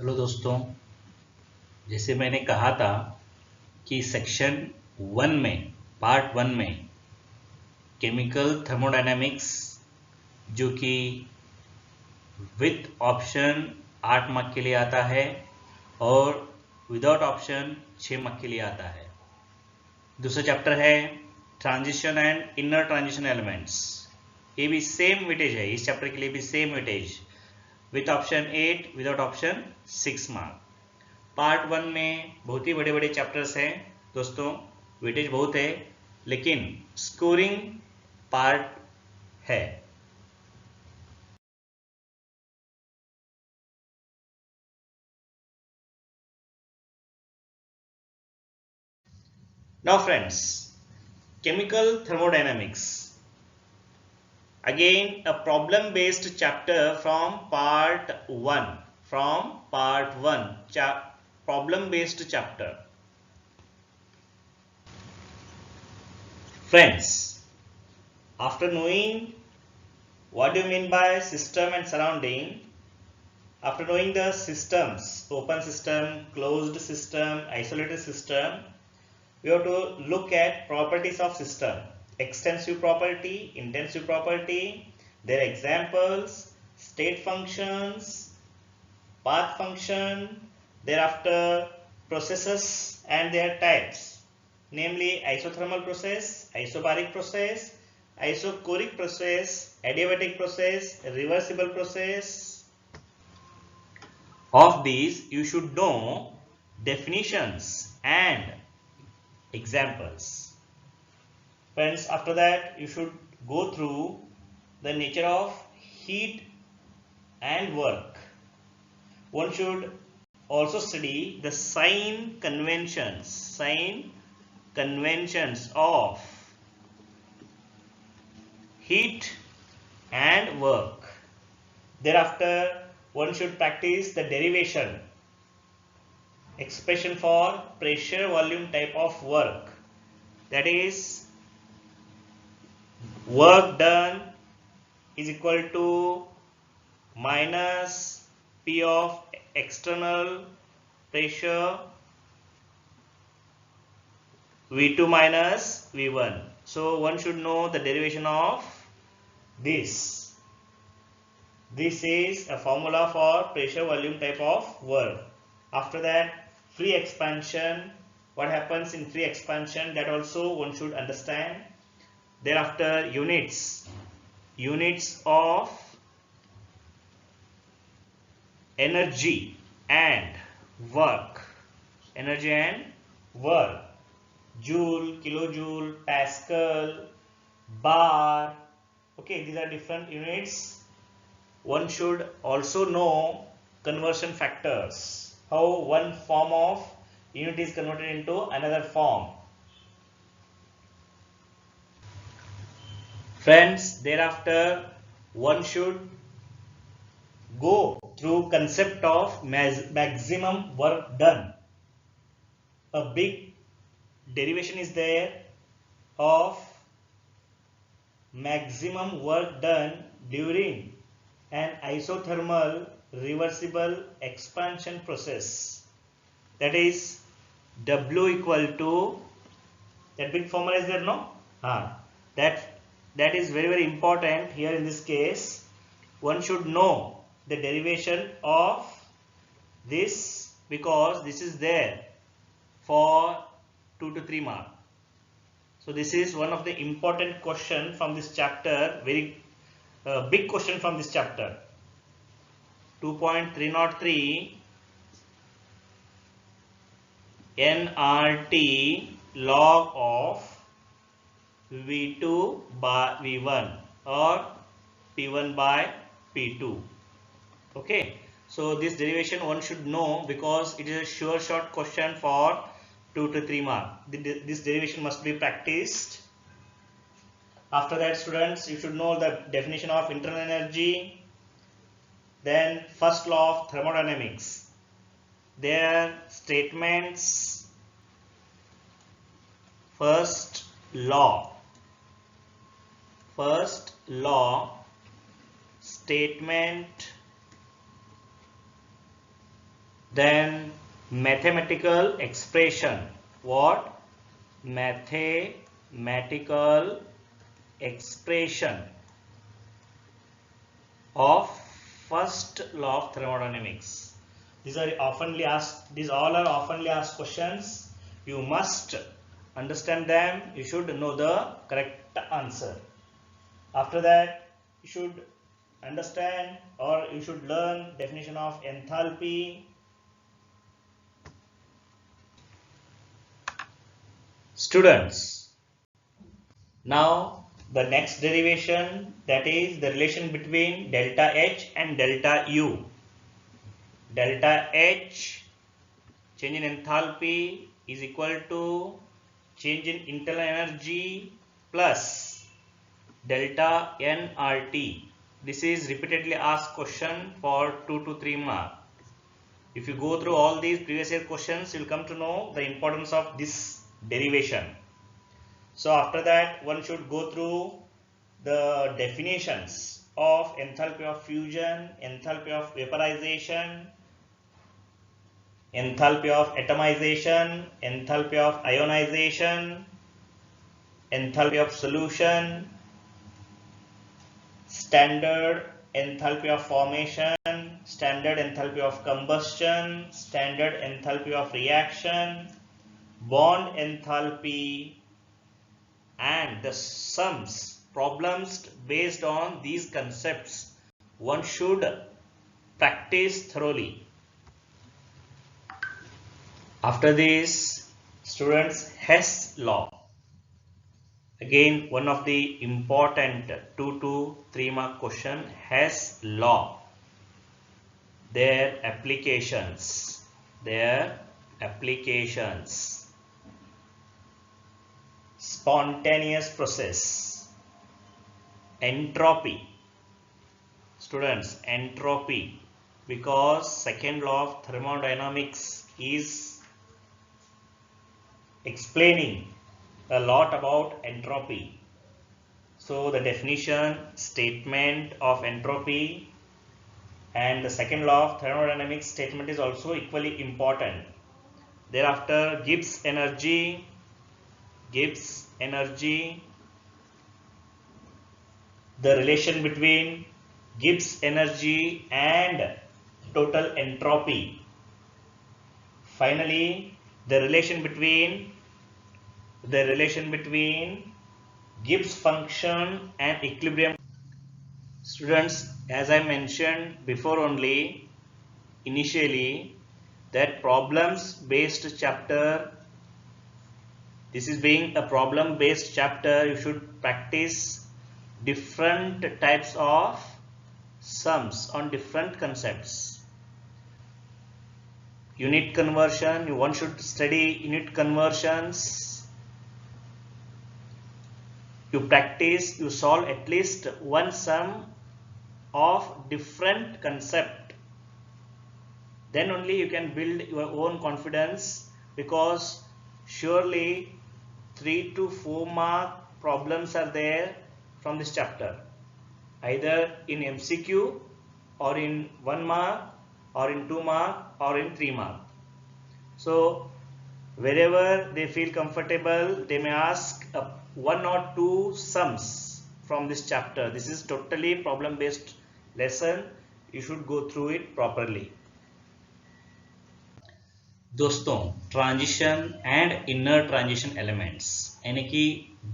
Hello दोस्तों, जैसे मैंने कहा था कि सेक्शन 1 में पार्ट 1 में केमिकल थर्मोडायनेमिक्स जो कि विथ ऑप्शन 8 मार्क के लिए आता है और विदाउट ऑप्शन 6 मार्क के लिए आता है। दूसरा चैप्टर है transition and inner transition elements. ये भी सेम वेटेज है, इस चैप्टर के लिए भी same weightage with option 8 without option 6 mark. Part 1 में बहुत ही बड़े बड़े चैप्टर्स हैं दोस्तों, वेटेज बहुत है लेकिन स्कोरिंग पार्ट है। Now friends, chemical thermodynamics, again a problem based chapter from part 1, problem based chapter. Friends, after knowing what do you mean by system and surrounding, after knowing the systems, open system, closed system, isolated system, we have to look at properties of system: extensive property, intensive property, their examples, state functions, path function, thereafter processes and their types, namely isothermal process, isobaric process, isochoric process, adiabatic process, reversible process. Of these you should know definitions and examples. Friends, after that you should go through the nature of heat and work. One should also study the sign conventions of heat and work. Thereafter one should practice the derivation expression for pressure volume type of work, that is work done is equal to minus P of external pressure V2 minus V1. So one should know the derivation of this. This is a formula for pressure volume type of work. After that, free expansion, what happens in free expansion, that also one should understand. Thereafter units of energy and work, joule, kilojoule, pascal, bar. Okay, these are different units. One should also know conversion factors, how one form of unit is converted into another form. Friends, thereafter one should go through concept of maximum work done. A big derivation is there of maximum work done during an isothermal reversible expansion process, that is W equal to, that big formula is there, no? That is very important here in this case. One should know the derivation of this because this is there for 2 to 3 mark. So this is one of the important question from this chapter, very big question from this chapter. 2.303 nRT log of V2 by V1 or P1 by P2. Okay, so this derivation one should know because it is a sure shot question for 2 to 3 mark. This derivation must be practiced. After that, students, you should know the definition of internal energy, then first law of thermodynamics, their statements, first law, statement, Then mathematical expression. What? Mathematical expression of first law of thermodynamics. These all are oftenly asked questions. You must understand them. You should know the correct answer. After that, you should understand or you should learn definition of enthalpy. Students, now the next derivation, that is the relation between delta H and delta U. Delta H, change in enthalpy, is equal to change in internal energy plus delta nRT. This is repeatedly asked question for 2 to 3 marks. If you go through all these previous year questions, you will come to know the importance of this derivation. So after that, one should go through the definitions of enthalpy of fusion, enthalpy of vaporization, enthalpy of atomization, enthalpy of ionization, enthalpy of solution, standard enthalpy of formation, standard enthalpy of combustion, standard enthalpy of reaction, bond enthalpy, and the sums, problems based on these concepts one should practice thoroughly. After this, students, Hess law. Again, one of the important 2 to 3 mark question, Hess law. Their applications. Spontaneous process. Entropy. Students, entropy. Because second law of thermodynamics is explaining a lot about entropy. So the definition, statement of entropy, and the second law of thermodynamics statement is also equally important. Thereafter, Gibbs energy, the relation between Gibbs energy and total entropy. Finally, the relation between Gibbs function and equilibrium. Students, as I mentioned before only, initially, that problems based chapter, this is being a problem based chapter, you should practice different types of sums on different concepts. Unit conversion, one should study unit conversions. You practice, you solve at least one sum of different concept. Then only you can build your own confidence, because surely 3 to 4 mark problems are there from this chapter, either in MCQ or in 1 mark or in 2 mark or in 3 mark. So wherever they feel comfortable, they may ask 1 or 2 sums from this chapter. This is totally problem based lesson. You should go through it properly. दोस्तों, transition and inner transition elements यानी कि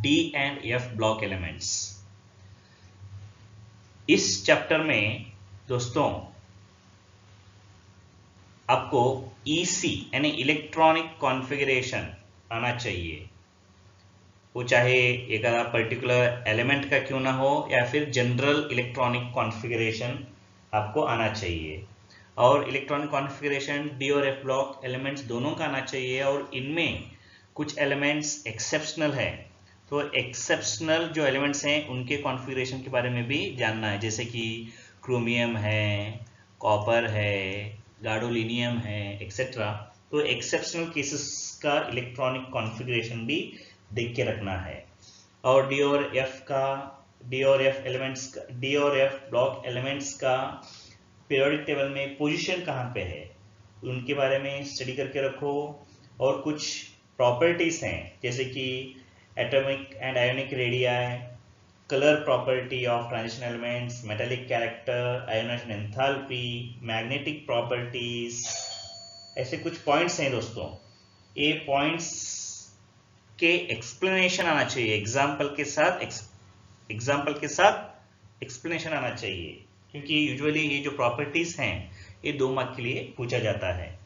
D and F block elements, इस chapter में दोस्तों आपको EC यानी electronic configuration आना चाहिए, वो चाहे एक पर्टिकुलर एलिमेंट का क्यों ना हो या फिर जनरल इलेक्ट्रॉनिक कॉन्फ़िगरेशन आपको आना चाहिए। और इलेक्ट्रॉनिक कॉन्फ़िगरेशन डी और एफ ब्लॉक एलिमेंट्स दोनों का आना चाहिए, और इनमें कुछ एलिमेंट्स एक्सेप्शनल है, तो एक्सेप्शनल जो एलिमेंट्स हैं उनके कॉन्फ़िगरेशन के बारे में भी जानना है, जैसे कि क्रोमियम है, कॉपर है, गाडोलिनियम है, एक्सेट्रा। तो एक्सेप्शनल केसेस का इलेक्ट्रॉनिक कॉन्फ़िगरेशन भी देख के रखना है। और डी और एफ ब्लॉक एलिमेंट्स का पीरियोडिक टेबल में पोजीशन कहाँ पे है, उनके बारे में स्टडी करके रखो। और कुछ प्रॉपर्टीज हैं जैसे कि atomic and ionic radii, colour property of transition elements, metallic character, ionisation enthalpy, magnetic properties, ऐसे कुछ पॉइंट्स हैं दोस्तों। ये पॉइंट्स के एक्सप्लेनेशन आना चाहिए, एग्जाम्पल के साथ एक्सप्लेनेशन आना चाहिए, क्योंकि यूजुअली ये जो प्रॉपर्टीज हैं ये 2 मार्क के लिए पूछा जाता है।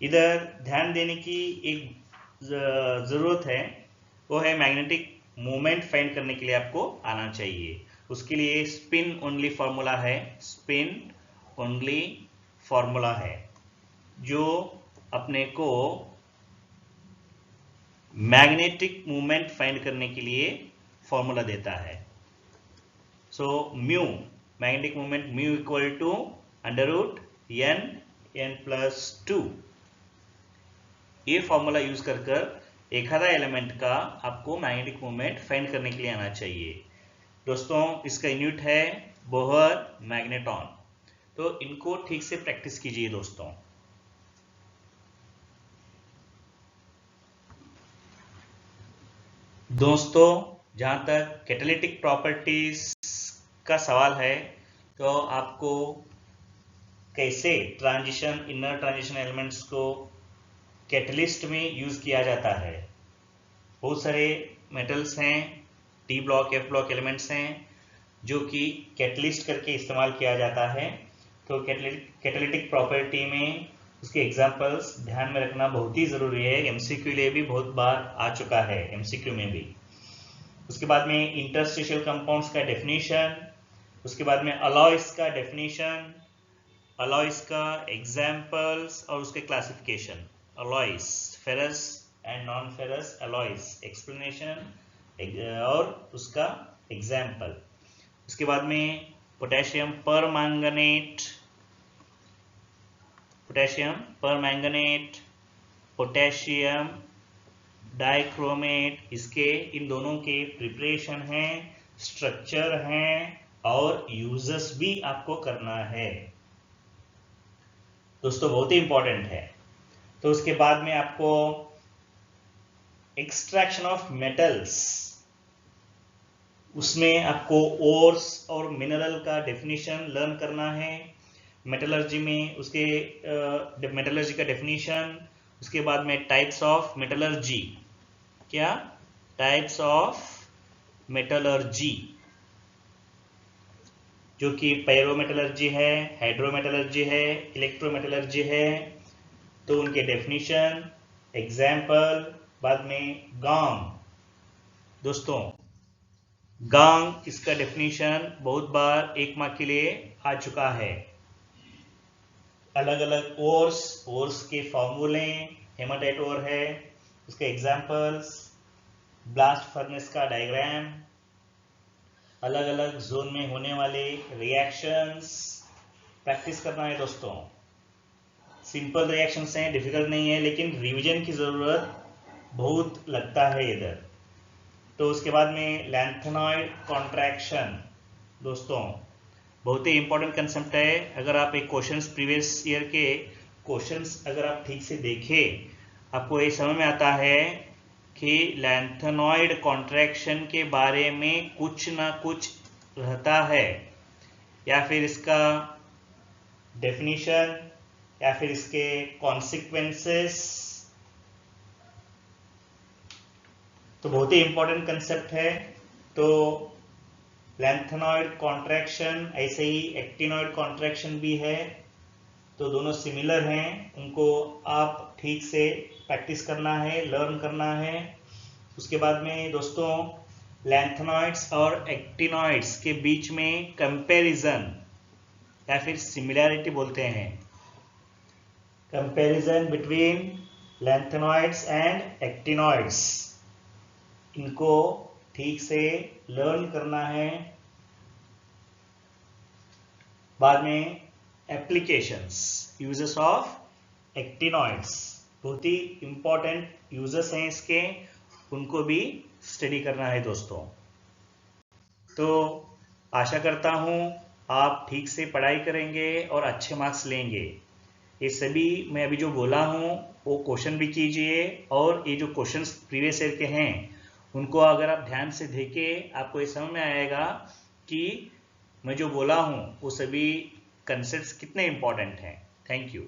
इधर ध्यान देने की एक जरूरत है, वो है मैग्नेटिक मोमेंट फाइंड करने के लिए आपको आना चाहिए। उसके लिए स्पिन ओनली फॉर्मूला है, स्पिन ओनली फॉर्मूला है जो अपने को मैग्नेटिक मूवमेंट फाइंड करने के लिए फॉर्मूला देता है। So mu, magnetic movement mu equal to √n+2। ये फॉर्मूला यूज कर एखादा एलिमेंट का आपको मैग्नेटिक मूवमेंट फाइंड करने के लिए आना चाहिए। दोस्तों इसका यूनिट है बोहर मैग्नेटॉन। तो इनको ठीक से प्रैक्टिस कीजिए दोस्तों। जहां तक कैटालिटिक प्रॉपर्टीज का सवाल है, तो आपको कैसे ट्रांजिशन, इनर ट्रांजिशन एलिमेंट्स को कैटलिस्ट में यूज किया जाता है। बहुत सारे मेटल्स हैं, D block, F block elements हैं जो कि कैटलिस्ट करके इस्तेमाल किया जाता है। तो कैटालिटिक प्रॉपर्टी में उसके एग्जांपल्स ध्यान में रखना बहुत ही जरूरी है। एमसीक्यू लिए भी बहुत बार आ चुका है, एमसीक्यू में भी। उसके बाद में इंटरस्टिशियल कंपाउंड्स का डेफिनेशन, उसके बाद में अलॉयस का डेफिनेशन, अलॉयस का एग्जांपल्स और उसके classification, alloys ferrous and non ferrous alloys, explanation और उसका एग्जाम्पल। उसके बाद में पोटेशियम परमैंगनेट, पोटेशियम डाइक्रोमेट, इसके इन दोनों के प्रिपरेशन हैं, स्ट्रक्चर हैं और यूजेस भी आपको करना है दोस्तों, बहुत ही इंपॉर्टेंट है। तो उसके बाद में आपको एक्सट्रैक्शन ऑफ मेटल्स, उसमें आपको ओर्स और मिनरल का डेफिनेशन लर्न करना है। मेटलर्जी में उसके मेटलर्जी का डेफिनेशन, उसके बाद में टाइप्स ऑफ मेटलर्जी, क्या टाइप्स ऑफ मेटलर्जी, जो कि पायरोमेटलर्जी है, हाइड्रोमेटलर्जी है, इलेक्ट्रोमेटलर्जी है। तो उनके डेफिनेशन, एग्जाम्पल, बाद में गांग। दोस्तों गांग, इसका डेफिनेशन बहुत बार 1 मार्क के लिए आ चुका है। अलग अलग ओर्स के फॉर्मूले, हेमाटाइट ओर है, उसके एग्जाम्पल्स, ब्लास्ट फर्नेस का डायग्राम, अलग अलग जोन में होने वाले रिएक्शंस, प्रैक्टिस करना है दोस्तों। सिंपल रिएक्शंस हैं, डिफिकल्ट नहीं है, लेकिन रिवीजन की जरूरत बहुत लगता है इधर। तो उसके बाद में लैंथेनॉइड कॉन्ट्रैक्शन, दोस्तों बहुत ही इंपॉर्टेंट कंसेप्ट है। अगर आप एक क्वेश्चंस, प्रीवियस ईयर के क्वेश्चंस अगर आप ठीक से देखें, आपको ये समझ में आता है कि लैंथेनॉइड कॉन्ट्रैक्शन के बारे में कुछ ना कुछ रहता है, या फिर इसका डेफिनेशन, या फिर इसके कॉन्सिक्वेंसेस। तो बहुत ही इंपॉर्टेंट कंसेप्ट है। तो लैंथेनॉइड कॉन्ट्रैक्शन, ऐसे ही एक्टिनॉइड कॉन्ट्रैक्शन भी है, तो दोनों सिमिलर हैं, उनको आप ठीक से प्रैक्टिस करना है, लर्न करना है। उसके बाद में दोस्तों लैंथेनॉइड्स और एक्टिनॉइड्स के बीच में कंपैरिजन या फिर सिमिलैरिटी बोलते हैं, comparison between lanthanoids and actinoids, इनको ठीक से लर्न करना है। बाद में एप्लीकेशंस, यूजेस ऑफ एक्टिनॉइड्स, बहुत ही इंपॉर्टेंट यूजेस हैं इसके, उनको भी स्टडी करना है दोस्तों। तो आशा करता हूं आप ठीक से पढ़ाई करेंगे और अच्छे मार्क्स लेंगे। ये सभी मैं अभी जो बोला हूँ वो क्वेश्चन भी कीजिए, और ये जो क्वेश्चंस प्रीवियस ईयर के हैं उनको अगर आप ध्यान से देखें आपको ये समझ में आएगा कि मैं जो बोला हूँ वो सभी कंसेप्ट्स कितने इंपॉर्टेंट हैं। Thank you.